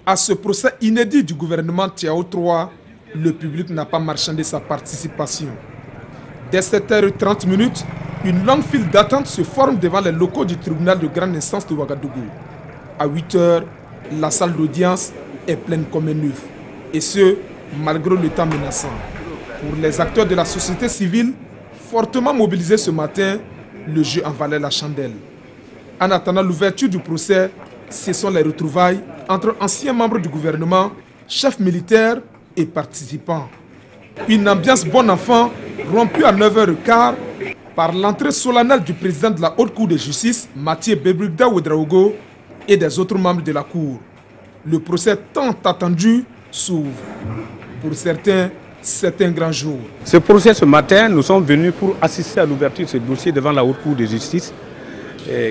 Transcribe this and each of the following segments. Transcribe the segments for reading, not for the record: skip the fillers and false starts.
À ce procès inédit du gouvernement Tiao III, le public n'a pas marchandé sa participation. Dès 7h30, une longue file d'attente se forme devant les locaux du tribunal de grande instance de Ouagadougou. À 8h, la salle d'audience est pleine comme un œuf. Et ce, malgré le temps menaçant. Pour les acteurs de la société civile, fortement mobilisés ce matin, le jeu en valait la chandelle. En attendant l'ouverture du procès, ce sont les retrouvailles entre anciens membres du gouvernement, chefs militaires et participants. Une ambiance bon enfant rompue à 9h15 par l'entrée solennelle du président de la Haute Cour de justice, Mathieu Bebrigda Ouedraogo, et des autres membres de la Cour. Le procès tant attendu s'ouvre. Pour certains, c'est un grand jour. Ce procès, ce matin, nous sommes venus pour assister à l'ouverture de ce dossier devant la Haute Cour de justice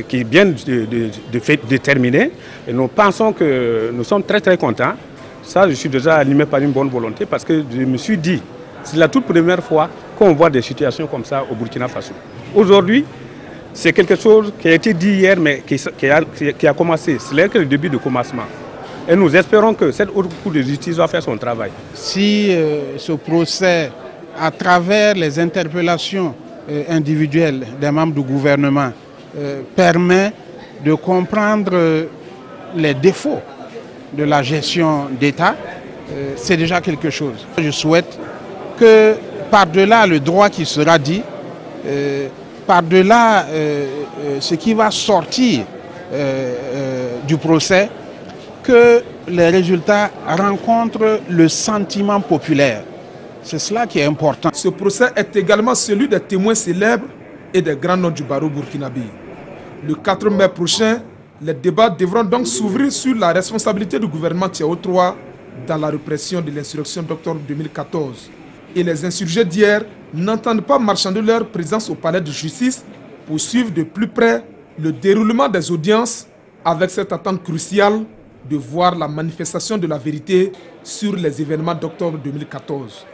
qui vient de terminer. Et nous pensons que nous sommes très contents. Ça, je suis déjà animé par une bonne volonté parce que je me suis dit, c'est la toute première fois qu'on voit des situations comme ça au Burkina Faso. Aujourd'hui, c'est quelque chose qui a été dit hier, mais qui a commencé. C'est là que le début de commencement. Et nous espérons que cette Haute Cour de justice va faire son travail. Si ce procès, à travers les interpellations individuelles des membres du gouvernement, permet de comprendre les défauts de la gestion d'État, c'est déjà quelque chose. Je souhaite que par-delà le droit qui sera dit, par-delà ce qui va sortir du procès, que les résultats rencontrent le sentiment populaire. C'est cela qui est important. Ce procès est également celui des témoins célèbres et des grands noms du barreau burkinabé. Le 4 mai prochain, les débats devront donc s'ouvrir sur la responsabilité du gouvernement Tiao III dans la répression de l'insurrection d'octobre 2014. Et les insurgés d'hier n'entendent pas marchander leur présence au palais de justice pour suivre de plus près le déroulement des audiences avec cette attente cruciale de voir la manifestation de la vérité sur les événements d'octobre 2014.